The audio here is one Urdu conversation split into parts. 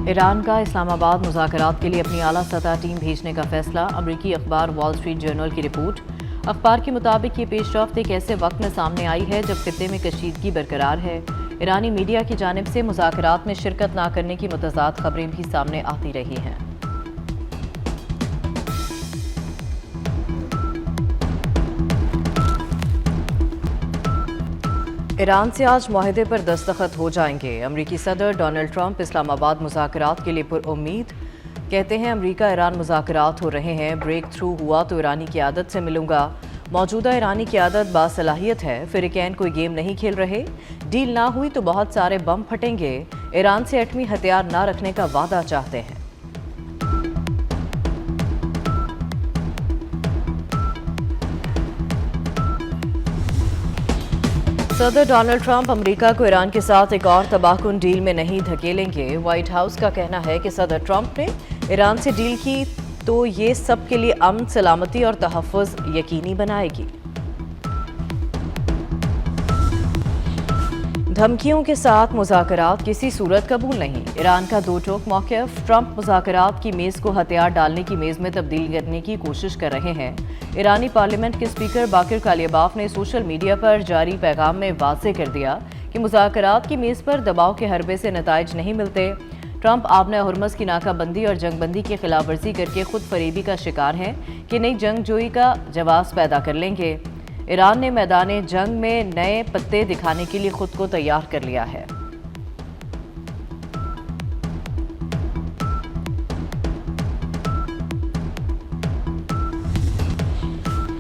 ایران کا اسلام آباد مذاکرات کے لیے اپنی اعلیٰ سطح ٹیم بھیجنے کا فیصلہ۔ امریکی اخبار وال اسٹریٹ جرنل کی رپورٹ۔ اخبار کے مطابق یہ پیش رفت ایک ایسے وقت میں سامنے آئی ہے جب خطے میں کشیدگی برقرار ہے۔ ایرانی میڈیا کی جانب سے مذاکرات میں شرکت نہ کرنے کی متضاد خبریں بھی سامنے آتی رہی ہیں۔ ایران سے آج معاہدے پر دستخط ہو جائیں گے۔ امریکی صدر ڈونلڈ ٹرمپ اسلام آباد مذاکرات کے لیے پر امید۔ کہتے ہیں امریکہ ایران مذاکرات ہو رہے ہیں، بریک تھرو ہوا تو ایرانی قیادت سے ملوں گا۔ موجودہ ایرانی قیادت باصلاحیت ہے، فریقین کوئی گیم نہیں کھیل رہے، ڈیل نہ ہوئی تو بہت سارے بم پھٹیں گے۔ ایران سے ایٹمی ہتھیار نہ رکھنے کا وعدہ چاہتے ہیں۔ صدر ڈونلڈ ٹرمپ امریکہ کو ایران کے ساتھ ایک اور تباہ کن ڈیل میں نہیں دھکیلیں گے۔ وائٹ ہاؤس کا کہنا ہے کہ صدر ٹرمپ نے ایران سے ڈیل کی تو یہ سب کے لیے امن، سلامتی اور تحفظ یقینی بنائے گی۔ دھمکیوں کے ساتھ مذاکرات کسی صورت قبول نہیں۔ ایران کا دو ٹوک موقف۔ ٹرمپ مذاکرات کی میز کو ہتھیار ڈالنے کی میز میں تبدیل کرنے کی کوشش کر رہے ہیں۔ ایرانی پارلیمنٹ کے اسپیکر باقر کالیباف نے سوشل میڈیا پر جاری پیغام میں واضح کر دیا کہ مذاکرات کی میز پر دباؤ کے حربے سے نتائج نہیں ملتے۔ ٹرمپ آبنہ ہرمز کی ناکہ بندی اور جنگ بندی کی خلاف ورزی کر کے خود فریبی کا شکار ہیں کہ نئی جنگ جوئی کا جواز پیدا کر لیں گے۔ ایران نے میدان جنگ میں نئے پتے دکھانے کے لیے خود کو تیار کر لیا ہے۔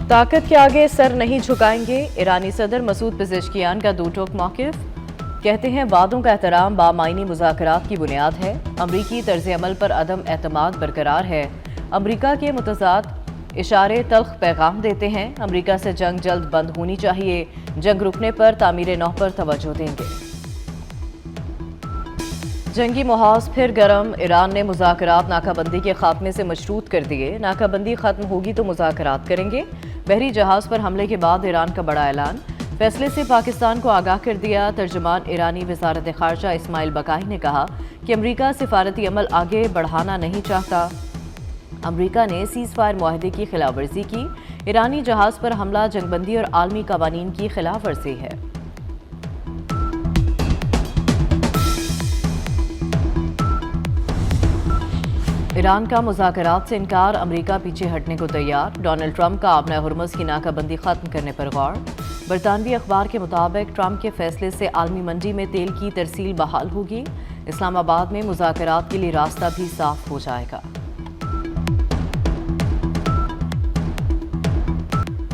طاقت کے آگے سر نہیں جھکائیں گے۔ ایرانی صدر مسعود پزشکیان کا دو ٹوک موقف۔ کہتے ہیں وعدوں کا احترام بامعنی مذاکرات کی بنیاد ہے۔ امریکی طرز عمل پر عدم اعتماد برقرار ہے۔ امریکہ کے متضاد اشارے تلخ پیغام دیتے ہیں۔ امریکہ سے جنگ جلد بند ہونی چاہیے۔ جنگ رکنے پر تعمیر نو پر توجہ دیں گے۔ جنگی محاذ پھر گرم۔ ایران نے مذاکرات ناکہ بندی کے خاتمے سے مشروط کر دیے۔ ناکہ بندی ختم ہوگی تو مذاکرات کریں گے۔ بحری جہاز پر حملے کے بعد ایران کا بڑا اعلان۔ فیصلے سے پاکستان کو آگاہ کر دیا۔ ترجمان ایرانی وزارت خارجہ اسماعیل بقائی نے کہا کہ امریکہ سفارتی عمل آگے بڑھانا نہیں چاہتا۔ امریکہ نے سیز فائر معاہدے کی خلاف ورزی کی۔ ایرانی جہاز پر حملہ جنگ بندی اور عالمی قوانین کی خلاف ورزی ہے۔ ایران کا مذاکرات سے انکار، امریکہ پیچھے ہٹنے کو تیار۔ ڈونلڈ ٹرمپ کا آبنہ ہرمز کی ناکہ بندی ختم کرنے پر غور۔ برطانوی اخبار کے مطابق ٹرمپ کے فیصلے سے عالمی منڈی میں تیل کی ترسیل بحال ہوگی۔ اسلام آباد میں مذاکرات کے لیے راستہ بھی صاف ہو جائے گا۔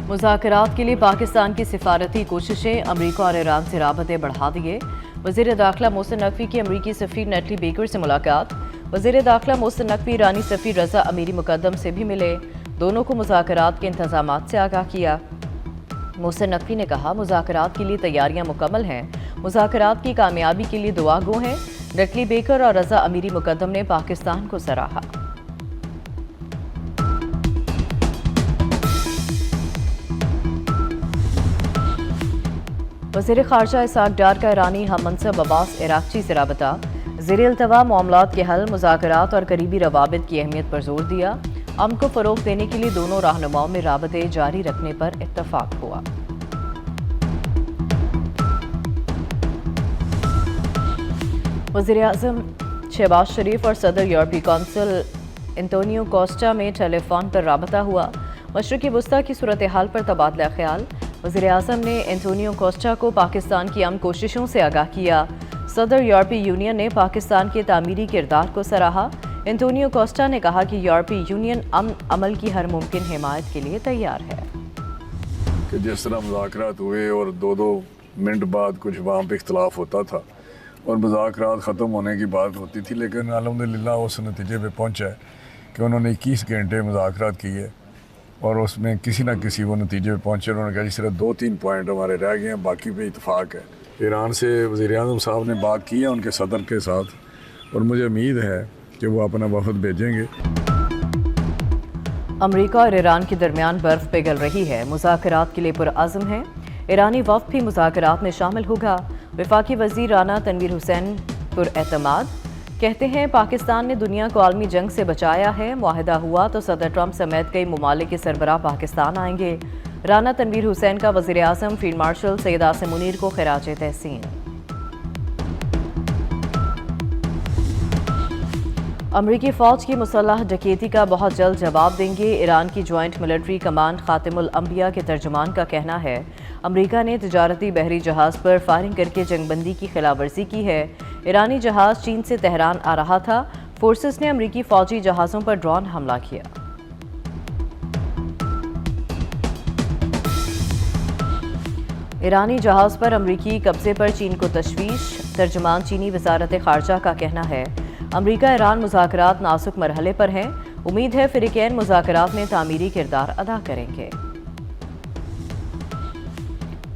مذاکرات کے لیے پاکستان کی سفارتی کوششیں، امریکہ اور ایران سے رابطے بڑھا دیے۔ وزیر داخلہ محسن نقوی کی امریکی سفیر نیٹلی بیکر سے ملاقات۔ وزیر داخلہ محسن نقوی ایرانی سفیر رضا امیری مقدم سے بھی ملے۔ دونوں کو مذاکرات کے انتظامات سے آگاہ کیا۔ محسن نقوی نے کہا مذاکرات کے لیے تیاریاں مکمل ہیں، مذاکرات کی کامیابی کے لیے دعا گو ہیں۔ نیٹلی بیکر اور رضا امیری مقدم نے پاکستان کو سراہا۔ وزیر خارجہ اسحاق ڈار کا ایرانی ہم منصب عباس عراقچی سے رابطہ۔ زیر التوا معاملات کے حل، مذاکرات اور قریبی روابط کی اہمیت پر زور دیا۔ امن کو فروغ دینے کے لیے دونوں رہنماؤں میں رابطے جاری رکھنے پر اتفاق ہوا۔ وزیر اعظم شہباز شریف اور صدر یورپی کونسل انتونیو کوسٹا میں ٹیلی فون پر رابطہ ہوا۔ مشرقی وسطی کی صورتحال پر تبادلہ خیال۔ وزیر اعظم نے انتونیو کوسٹا کو پاکستان کی امن کوششوں سے آگاہ کیا۔ صدر یورپی یونین نے پاکستان کے تعمیری کردار کو سراہا۔ انتونیو کوسٹا نے کہا کہ یورپی یونین امن عمل کی ہر ممکن حمایت کے لیے تیار ہے۔ کہ جس طرح مذاکرات ہوئے اور دو منٹ بعد کچھ وہاں پہ اختلاف ہوتا تھا اور مذاکرات ختم ہونے کی بات ہوتی تھی، لیکن الحمدللہ اس نتیجے پہ پہنچا ہے کہ انہوں نے 21 گھنٹے مذاکرات کیے اور اس میں کسی نہ کسی وہ نتیجے پہ پہنچے۔ انہوں نے کہا جس طرح 2-3 پوائنٹ ہمارے رہ گئے ہیں، باقی پہ اتفاق ہے۔ ایران سے وزیر اعظم صاحب نے بات کی ہے ان کے صدر کے ساتھ، اور مجھے امید ہے کہ وہ اپنا وفد بھیجیں گے۔ امریکہ اور ایران کے درمیان برف پگھل رہی ہے، مذاکرات کے لیے پرعزم ہے۔ ایرانی وفد بھی مذاکرات میں شامل ہوگا۔ وفاقی وزیر رانا تنویر حسین پر اعتماد کہتے ہیں پاکستان نے دنیا کو عالمی جنگ سے بچایا ہے، معاہدہ ہوا تو صدر ٹرمپ سمیت کئی ممالک کے سربراہ پاکستان آئیں گے۔ رانا تنویر حسین کا وزیر اعظم فیلڈ مارشل سید عاصم منیر کو خراج تحسین۔ امریکی فوج کی مسلح ڈکیتی کا بہت جلد جواب دیں گے، ایران کی جوائنٹ ملٹری کمانڈ خاتم الانبیاء کے ترجمان کا کہنا ہے۔ امریکہ نے تجارتی بحری جہاز پر فائرنگ کر کے جنگ بندی کی خلاف ورزی کی ہے۔ ایرانی جہاز چین سے تہران آ رہا تھا، فورسز نے امریکی فوجی جہازوں پر ڈرون حملہ کیا۔ ایرانی جہاز پر امریکی قبضے پر چین کو تشویش، ترجمان چینی وزارت خارجہ کا کہنا ہے۔ امریکہ ایران مذاکرات نازک مرحلے پر ہیں، امید ہے فریقین مذاکرات میں تعمیری کردار ادا کریں گے۔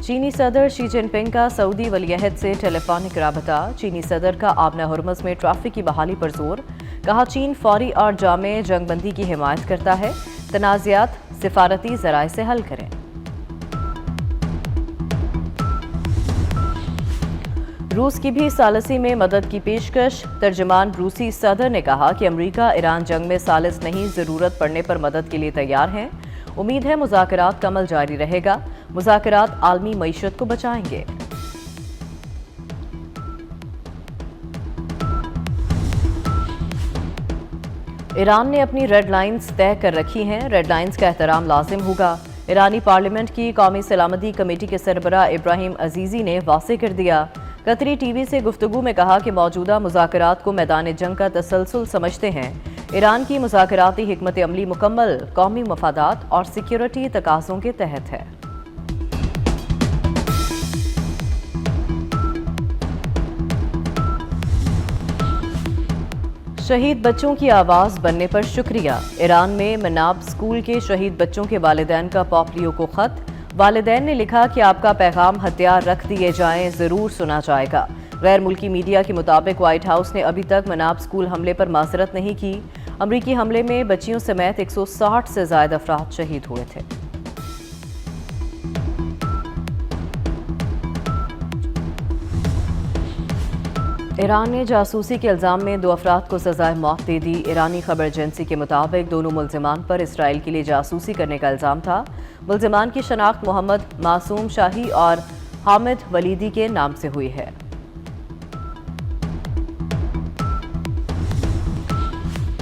چینی صدر شی جن پنگ کا سعودی ولی عہد سے ٹیلی فونک رابطہ، چینی صدر کا آبنہ ہرمز میں ٹریفک کی بحالی پر زور، کہا چین فوری اور جامع جنگ بندی کی حمایت کرتا ہے، تنازعات سفارتی ذرائع سے حل کریں۔ روس کی بھی ثالثی میں مدد کی پیشکش، ترجمان روسی صدر نے کہا کہ امریکہ ایران جنگ میں ثالث نہیں، ضرورت پڑنے پر مدد کے لیے تیار ہیں، امید ہے مذاکرات کا عمل جاری رہے گا، مذاکرات عالمی معیشت کو بچائیں گے۔ ایران نے اپنی ریڈ لائنز طے کر رکھی ہیں، ریڈ لائنز کا احترام لازم ہوگا۔ ایرانی پارلیمنٹ کی قومی سلامتی کمیٹی کے سربراہ ابراہیم عزیزی نے واضح کر دیا۔ قطری ٹی وی سے گفتگو میں کہا کہ موجودہ مذاکرات کو میدان جنگ کا تسلسل سمجھتے ہیں۔ ایران کی مذاکراتی حکمت عملی مکمل قومی مفادات اور سیکیورٹی تقاضوں کے تحت ہے۔ شہید بچوں کی آواز بننے پر شکریہ، ایران میں مناب اسکول کے شہید بچوں کے والدین کا پوپلیو کو خط، والدین نے لکھا کہ آپ کا پیغام ہتھیار رکھ دیے جائیں، ضرور سنا جائے گا۔ غیر ملکی میڈیا کے مطابق وائٹ ہاؤس نے ابھی تک مناب اسکول حملے پر معذرت نہیں کی۔ امریکی حملے میں بچیوں سمیت 160 سے زائد افراد شہید ہوئے تھے۔ ایران نے جاسوسی کے الزام میں 2 افراد کو سزائے موت دے دی۔ ایرانی خبر ایجنسی کے مطابق دونوں ملزمان پر اسرائیل کے لیے جاسوسی کرنے کا الزام تھا۔ ملزمان کی شناخت محمد معصوم شاہی اور حامد ولیدی کے نام سے ہوئی ہے۔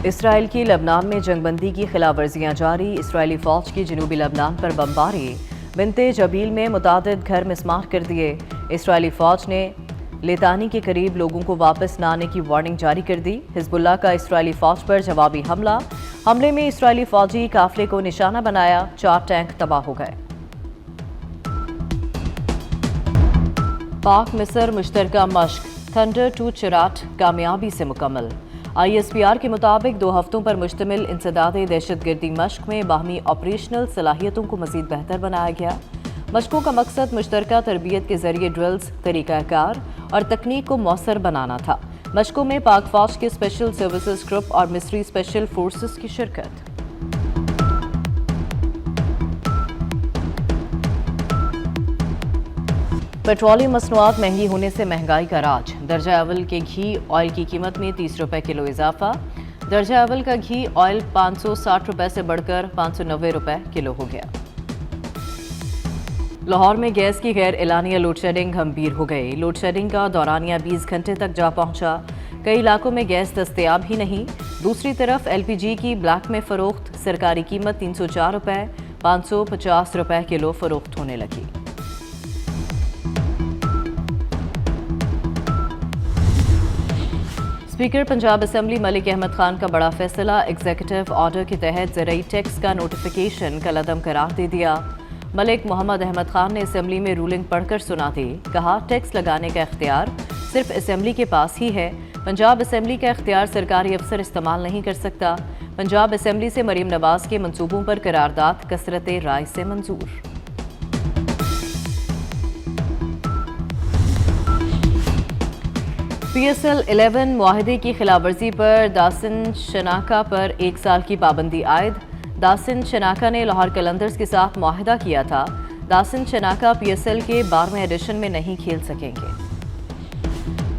اسرائیل کی لبنان میں جنگ بندی کی خلاف ورزیاں جاری، اسرائیلی فوج کی جنوبی لبنان پر بمباری، بنت جبیل میں متعدد گھر مسمار کر دیے۔ اسرائیلی فوج نے لیتانی کے قریب لوگوں کو واپس نہ آنے کی وارننگ جاری کر دی۔ حزب اللہ کا اسرائیلی فوج پر جوابی حملے میں اسرائیلی فوجی قافلے کو نشانہ بنایا، 4 ٹینک تباہ ہو گئے۔ پاک مصر مشترکہ مشق تھنڈر 2 چراٹ کامیابی سے مکمل۔ ISPR کے مطابق 2 ہفتوں پر مشتمل انسداد دہشت گردی مشق میں باہمی آپریشنل صلاحیتوں کو مزید بہتر بنایا گیا۔ مشقوں کا مقصد مشترکہ تربیت کے ذریعے ڈرلز، طریقہ کار اور تکنیک کو مؤثر بنانا تھا۔ مشقوں میں پاک فوج کے اسپیشل سروسز گروپ اور مصری اسپیشل فورسز کی شرکت۔ پیٹرولیم مصنوعات مہنگی ہونے سے مہنگائی کا راج، درجہ اول کے گھی آئل کی قیمت میں 30 روپے کلو اضافہ، درجہ اول کا گھی آئل 560 روپے سے بڑھ کر 590 روپے کلو ہو گیا۔ لاہور میں گیس کی غیر اعلانیہ لوڈ شیڈنگ گھمبیر ہو گئی، لوڈ شیڈنگ کا دورانیہ 20 گھنٹے تک جا پہنچا، کئی علاقوں میں گیس دستیاب ہی نہیں۔ دوسری طرف LPG کی بلیک میں فروخت، سرکاری قیمت 304 روپے 550 روپے کلو فروخت ہونے لگی۔ اسپیکر پنجاب اسمبلی ملک احمد خان کا بڑا فیصلہ، ایگزیکٹو آرڈر کے تحت زرعی ٹیکس کا نوٹیفیکیشن کالعدم قرار دے دیا۔ ملک محمد احمد خان نے اسمبلی میں رولنگ پڑھ کر سنا دی، کہا ٹیکس لگانے کا اختیار صرف اسمبلی کے پاس ہی ہے، پنجاب اسمبلی کا اختیار سرکاری افسر استعمال نہیں کر سکتا۔ پنجاب اسمبلی سے مریم نواز کے منصوبوں پر قرارداد کثرت رائے سے منظور۔ PSL 11 معاہدے کی خلاف ورزی پر داسن شناکا پر 1 سال کی پابندی عائد، داسن شناکا نے لاہور قلندرز کے ساتھ معاہدہ کیا تھا، داسن شناکا PSL کے 12ویں ایڈیشن میں نہیں کھیل سکیں گے۔